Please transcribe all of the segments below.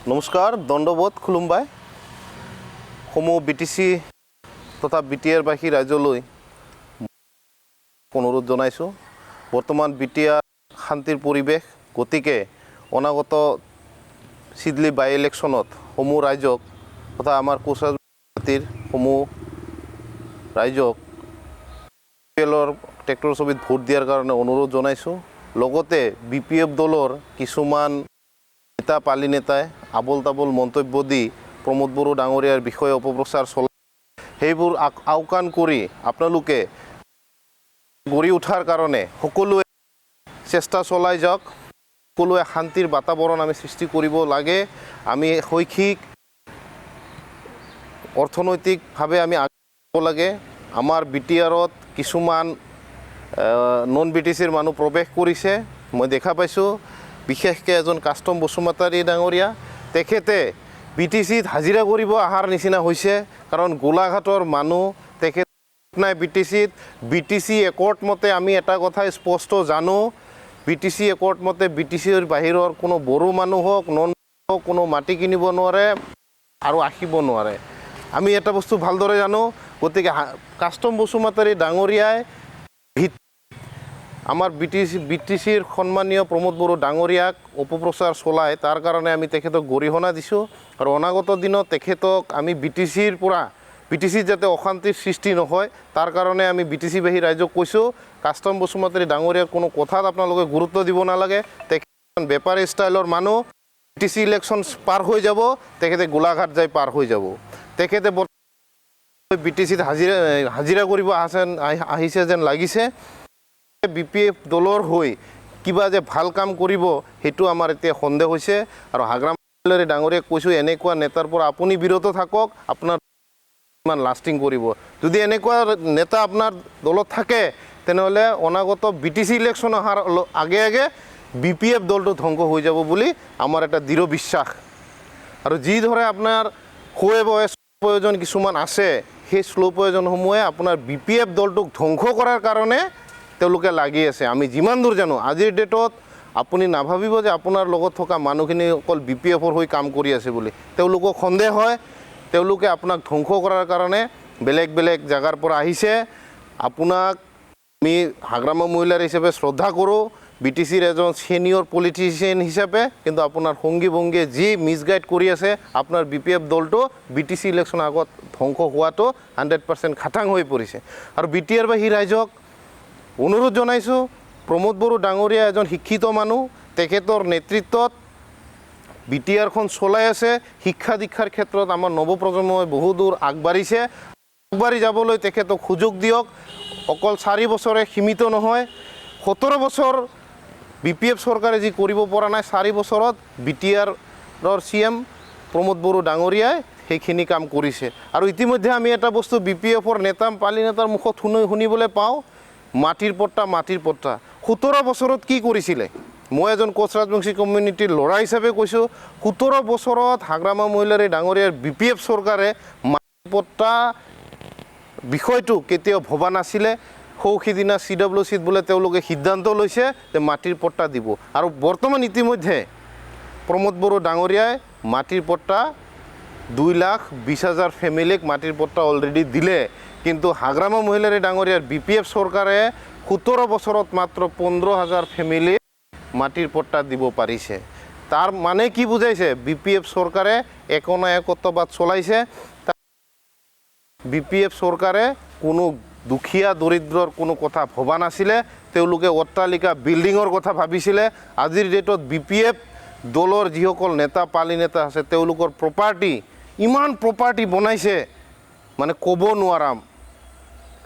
নমস্কাৰ দণ্ডবোধ খুলুমবাই সমূহ বিটিসি তথা বিটিআৰ বাসী ৰাজ্যলৈ অনুৰোধ জনাইছোঁ। বৰ্তমান বিটিআৰ শান্তিৰ পৰিৱেশ, গতিকে অনাগত চিডলি বাই ইলেকশ্যনত সমূহ ৰাইজক তথা আমাৰ কোচৰাজাতিৰ সমূহ ৰাইজক বিপিএলৰ ট্ৰেক্টৰ ছবিত ভোট দিয়াৰ কাৰণে অনুৰোধ জনাইছোঁ। লগতে বিপিএফ দলৰ কিছুমান নেতা পালি নেতাই আবল তাবল মন্তব্য দি প্ৰমোদ বড়ো ডাঙৰীয়াৰ বিষয়ে অপপ্ৰচাৰ চলাই সেইবোৰ আওকাণ কৰি আপোনালোকে গঢ়ি উঠাৰ কাৰণে সকলোৱে চেষ্টা চলাই যাওক। সকলোৱে শান্তিৰ বাতাবৰণ আমি সৃষ্টি কৰিব লাগে। আমি শৈক্ষিক অৰ্থনৈতিকভাৱে আমি আগবাঢ়িব লাগে। আমাৰ বিটিআৰত কিছুমান নন বিটিচিৰ মানুহ প্ৰৱেশ কৰিছে, মই দেখা পাইছোঁ। বিশেষকৈ এজন কাষ্টম বসুমতাৰী ডাঙৰীয়া, তেখেতে বিটিচিত হাজিৰা কৰিব অহাৰ নিচিনা হৈছে। কাৰণ গোলাঘাটৰ মানুহ তেখেত নাই বিটিচিত। বিটিচি একৰ্ড মতে আমি এটা কথা স্পষ্ট জানো, বিটিচি একৰ্ড মতে বিটিচিৰ বাহিৰৰ কোনো বড়ো মানুহ হওক নন হওক কোনো মাটি কিনিব নোৱাৰে আৰু আহিব নোৱাৰে। আমি এটা বস্তু ভালদৰে জানো। গতিকে কাষ্টম বসুমতাৰী ডাঙৰীয়াই আমাৰ বিটিচিৰ সন্মানীয় প্ৰমোদ বড়ো ডাঙৰীয়াক অপপ্ৰচাৰ চলায়, তাৰ কাৰণে আমি তেখেতক গৰিহণা দিছোঁ। আৰু অনাগত দিনত তেখেতক আমি বিটিচিৰ পৰা বিটিচিত যাতে অশান্তিৰ সৃষ্টি নহয় তাৰ কাৰণে আমি বিটিচিবাসী ৰাইজক কৈছোঁ, কাষ্টম বসুমতাৰী ডাঙৰীয়াৰ কোনো কথাত আপোনালোকে গুৰুত্ব দিব নালাগে। তেখেত বেপাৰী ষ্টাইলৰ মানুহ, বিটিচি ইলেকশ্যন পাৰ হৈ যাব, তেখেতে গোলাঘাট যাই পাৰ হৈ যাব। তেখেতে বিটিচিত হাজিৰা কৰিব আহিছে যেন লাগিছে। বিপিএফ দলৰ হৈ কিবা যে ভাল কাম কৰিব সেইটো আমাৰ এতিয়া সন্দেহ হৈছে। আৰু হাগ্ৰাম ডাঙৰীয়াক কৈছোঁ, এনেকুৱা নেতাৰ পৰা আপুনি বিৰত থাকক, আপোনাৰ ইমান লাষ্টিং কৰিব। যদি এনেকুৱা নেতা আপোনাৰ দলত থাকে তেনেহ'লে অনাগত বিটিচি ইলেকশ্যন অহাৰ আগে আগে বিপিএফ দলটো ধ্বংস হৈ যাব বুলি আমাৰ এটা দৃঢ় বিশ্বাস। আৰু যিদৰে আপোনাৰ শোৱে বয়ে প্ৰয়োজন কিছুমান আছে, সেই শ্ল' প্ৰয়োজনসমূহে আপোনাৰ বিপিএফ দলটোক ধ্বংস কৰাৰ কাৰণে তেওঁলোকে লাগি আছে। আমি যিমান দূৰ জানো আজিৰ ডেটত আপুনি নাভাবিব যে আপোনাৰ লগত থকা মানুহখিনি অকল বিপিএফৰ হৈ কাম কৰি আছে বুলি। তেওঁলোকক সন্দেহ হয়, তেওঁলোকে আপোনাক ধ্বংস কৰাৰ কাৰণে বেলেগ বেলেগ জেগাৰ পৰা আহিছে। আপোনাক আমি হাগ্ৰামা মহিলাৰ হিচাপে শ্ৰদ্ধা কৰোঁ, বিটিচিৰ এজন ছিনিয়ৰ পলিটিচিয়ান হিচাপে, কিন্তু আপোনাৰ সংগী ভংগীয়ে যি মিছগাইড কৰি আছে আপোনাৰ বিপিএফ দলটো বিটিচি ইলেকশ্যনৰ আগত ধ্বংস হোৱাটো 100% খাটাং হৈ পৰিছে। আৰু বিটিআৰবাসী ৰাইজক অনুৰোধ জনাইছোঁ, প্ৰমোদ বড়ো ডাঙৰীয়া এজন শিক্ষিত মানুহ, তেখেতৰ নেতৃত্বত বিটিআৰখন চলাই আছে। শিক্ষা দীক্ষাৰ ক্ষেত্ৰত আমাৰ নৱপ্ৰজন্মই বহু দূৰ আগবাঢ়িছে। আগবাঢ়ি যাবলৈ তেখেতক সুযোগ দিয়ক। অকল 4 বছৰে সীমিত নহয়, 17 বছৰ বিপিএফ চৰকাৰে যি কৰিব পৰা নাই 4 বছৰত বিটিআৰৰ CM প্ৰমোদ বড়ো ডাঙৰীয়াই সেইখিনি কাম কৰিছে। আৰু ইতিমধ্যে আমি এটা বস্তু বিপিএফৰ নেতা পালি নেতাৰ মুখত শুনিবলৈ পাওঁ, মাটিৰ পট্টা 17 বছৰত কি কৰিছিলে। মই এজন কোচ ৰাজবংশী কমিউনিটিৰ ল'ৰা হিচাপে কৈছোঁ, 17 বছৰত হাগ্ৰামা মহিলাৰী ডাঙৰীয়াৰ বিপিএফ চৰকাৰে মাটিৰ পট্টা বিষয়টো কেতিয়াও ভবা নাছিলে। সিদিনা CWCত বোলে তেওঁলোকে সিদ্ধান্ত লৈছে যে মাটিৰ পট্টা দিব। আৰু বৰ্তমান ইতিমধ্যে প্ৰমোদ বড়ো ডাঙৰীয়াই মাটিৰ পট্টা 2,20,000 ফেমিলিক মাটিৰ পট্টা অলৰেডি দিলে। কিন্তু হাগ্ৰামা মহিলাৰী ডাঙৰীয়াৰ বিপিএফ চৰকাৰে 17 বছৰত মাত্ৰ 15,000 ফেমিলি মাটিৰ পট্টা দিব পাৰিছে। তাৰ মানে কি বুজাইছে, বিপিএফ চৰকাৰে একনায়কত্ববাদ চলাইছে। বিপিএফ চৰকাৰে কোনো দুখীয়া দৰিদ্ৰৰ কোনো কথা ভবা নাছিলে, তেওঁলোকে অট্টালিকা বিল্ডিঙৰ কথা ভাবিছিলে। আজিৰ ডেটত বিপিএফ দলৰ যিসকল নেতা পালি নেতা আছে তেওঁলোকৰ প্ৰপাৰ্টি, ইমান প্ৰপাৰ্টি বনাইছে মানে ক'ব নোৱাৰাম।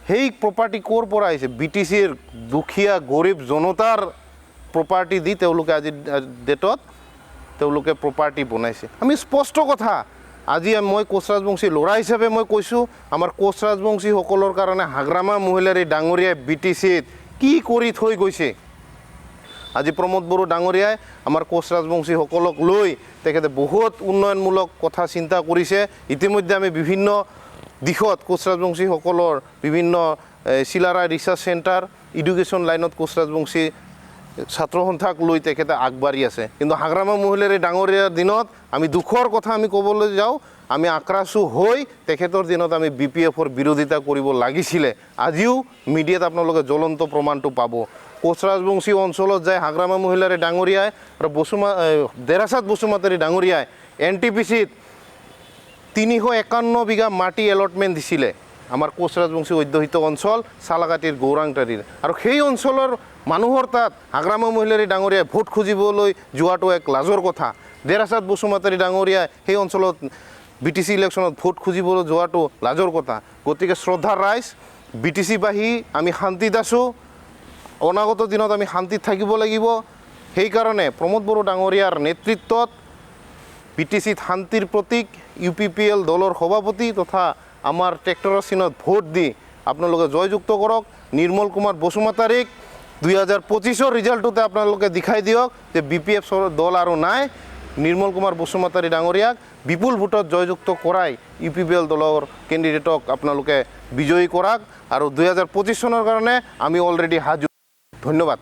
সেই প্ৰপাৰ্টি ক'ৰ পৰা আহিছে? বিটিচিৰ দুখীয়া গৰীব জনতাৰ প্ৰপাৰ্টি দি তেওঁলোকে আজিৰ ডেটত তেওঁলোকে প্ৰপাৰ্টি বনাইছে। আমি স্পষ্ট কথা, আজি মই কোচ ৰাজবংশী ল'ৰা হিচাপে মই কৈছোঁ, আমাৰ কোচ ৰাজবংশীসকলৰ কাৰণে হাগ্ৰামা মহিলাৰী ডাঙৰীয়াই বিটিচিত কি কৰি থৈ গৈছে। আজি প্ৰমোদ বড়ো ডাঙৰীয়াই আমাৰ কোচ ৰাজবংশীসকলক লৈ তেখেতে বহুত উন্নয়নমূলক কথা চিন্তা কৰিছে। ইতিমধ্যে আমি বিভিন্ন দিশত কোচ ৰাজবংশীসকলৰ বিভিন্ন চিলাৰায় ৰিচাৰ্চ চেণ্টাৰ, এডুকেশ্যন লাইনত কোচ ৰাজবংশী ছাত্ৰ সন্থাক লৈ তেখেতে আগবাঢ়ি আছে কিন্তু হাগ্ৰামা মহিলাৰী ডাঙৰীয়াৰ দিনত আমি দুখৰ কথা আমি ক'বলৈ যাওঁ আমি আক্ৰাসু হৈ তেখেতৰ দিনত আমি BPFৰ বিৰোধিতা কৰিব লাগিছিলে আজিও মিডিয়াত আপোনালোকে জ্বলন্ত প্ৰমাণটো পাব কোচ ৰাজবংশী অঞ্চলত যায় হাগ্ৰামা মহিলাৰী ডাঙৰীয়াই আৰু দেৰাচাঁদ বসুমতাৰী ডাঙৰীয়াই NTPCত 351 বিঘা মাটি এলটমেণ্ট দিছিলে আমাৰ কোচ ৰাজবংশী অধ্যুষিত অঞ্চল চালাকাটিৰ গৌৰাংটাৰীৰ আৰু সেই অঞ্চলৰ মানুহৰ তাত হাগ্ৰামা মহিলাৰী ডাঙৰীয়াই ভোট খুজিবলৈ যোৱাটো এক লাজৰ কথা দেৰাচাঁদ বসুমতাৰী ডাঙৰীয়াই সেই অঞ্চলত BTC ইলেকশ্যনত ভোট খুজিবলৈ যোৱাটো লাজৰ কথা গতিকে শ্ৰদ্ধাৰ ৰাইজ BTCবাসী আমি শান্তিত আছোঁ অনাগত দিনত আমি শান্তিত থাকিব লাগিব সেইকাৰণে প্ৰমোদ বড়ো ডাঙৰীয়াৰ নেতৃত্বত BTCত শান্তিৰ প্ৰতীক UPPL দলৰ সভাপতি তথা আমাৰ ট্ৰেক্টৰৰ চিনত ভোট দি আপোনালোকে জয়যুক্ত কৰক নিৰ্মল কুমাৰ বসুমতাৰীক 2025ৰ ৰিজাল্টটোতে আপোনালোকে দেখাই দিয়ক যে BPF দল আৰু নাই নিৰ্মল কুমাৰ বসুমতাৰী ডাঙৰীয়াক বিপুল ভোটত জয়যুক্ত কৰাই UPPL দলৰ কেণ্ডিডেটক আপোনালোকে বিজয়ী কৰাক আৰু 2025 চনৰ কাৰণে আমি অলৰেডি হাজু ধন্যবাদ